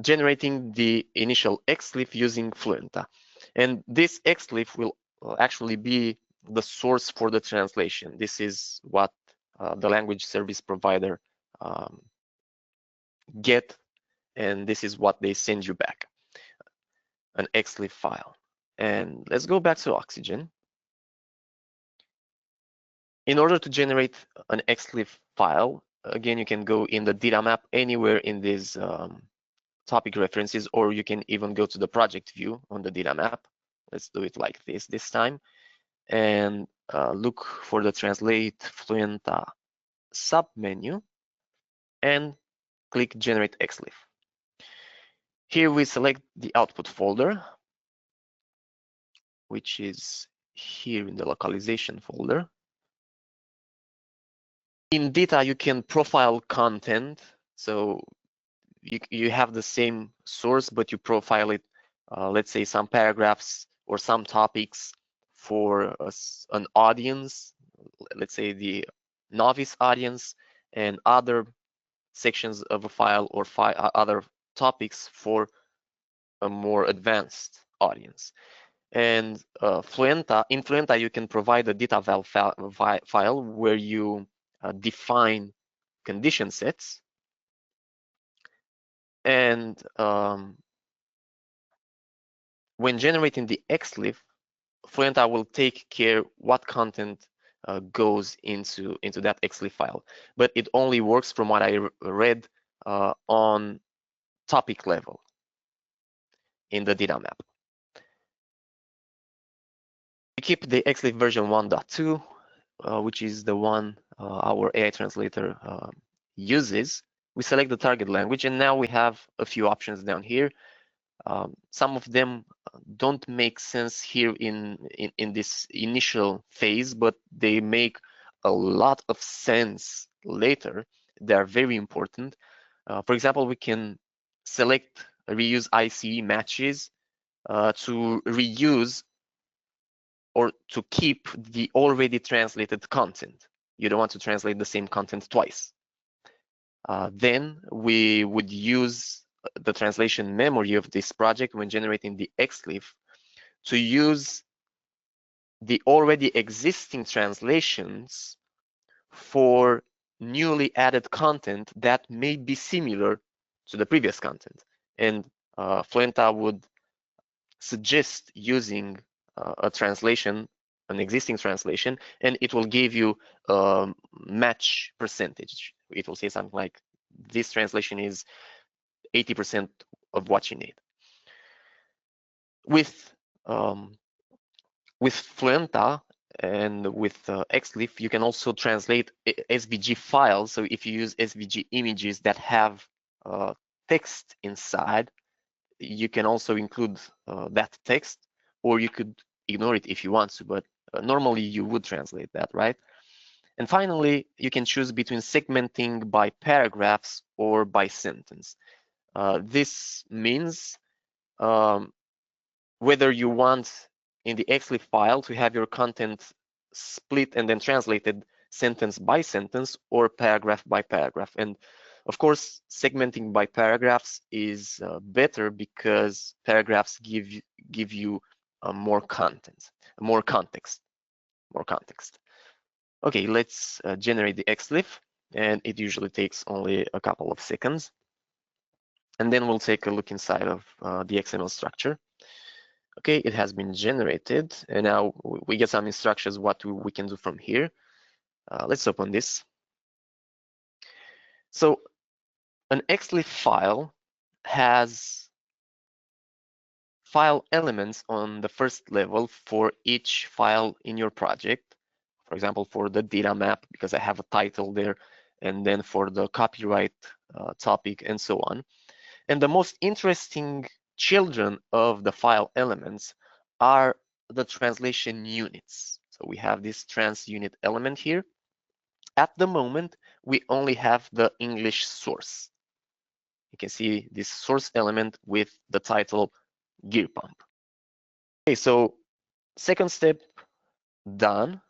generating the initial XLIFF using Fluenta. And this XLIFF will actually be the source for the translation. This is what the language service provider get, and this is what they send you back, an XLIFF file. And let's go back to Oxygen. In order to generate an XLIFF file, again, you can go in the data map anywhere in these topic references, or you can even go to the project view on the data map. Let's do it like this time, and look for the Translate Fluenta submenu and click Generate XLIFF. Here we select the output folder, which is here in the localization folder. In data, you can profile content. So you have the same source, but you profile it, let's say some paragraphs or some topics for an audience, let's say the novice audience, and other sections of a file or other topics for a more advanced audience. And in Fluenta, you can provide a data val file where you define condition sets. And when generating the XLIFF, Fluenta will take care what content goes into that XLIFF file. But it only works from what I read on topic level in the data map. We keep the XLIFF version 1.2, which is the one our AI translator uses. We select the target language, and now we have a few options down here. Some of them don't make sense here in this initial phase, but they make a lot of sense later. They are very important. For example, we can select reuse ICE matches to reuse or to keep the already translated content. You don't want to translate the same content twice. Then we would use the translation memory of this project when generating the XLIFF to use the already existing translations for newly added content that may be similar to the previous content. And Fluenta would suggest using a translation, an existing translation, and it will give you a match percentage. It will say something like, this translation is 80% of what you need. With Fluenta and with XLIFF, you can also translate SVG files. So if you use SVG images that have text inside, you can also include that text, or you could ignore it if you want to, but normally you would translate that, right? And finally, you can choose between segmenting by paragraphs or by sentence. This means whether you want in the XLIFF file to have your content split and then translated sentence by sentence or paragraph by paragraph. And of course, segmenting by paragraphs is better because paragraphs give you more content, more context. Okay, let's generate the XLIFF, and it usually takes only a couple of seconds. And then we'll take a look inside of the XML structure. Okay, it has been generated, and now we get some instructions what we can do from here. Let's open this. So an XLIFF file has file elements on the first level for each file in your project. For example, for the data map, because I have a title there, and then for the copyright topic and so on. And the most interesting children of the file elements are the translation units. So we have this trans unit element here. At the moment, we only have the English source. You can see this source element with the title gear pump. Okay, so second step done.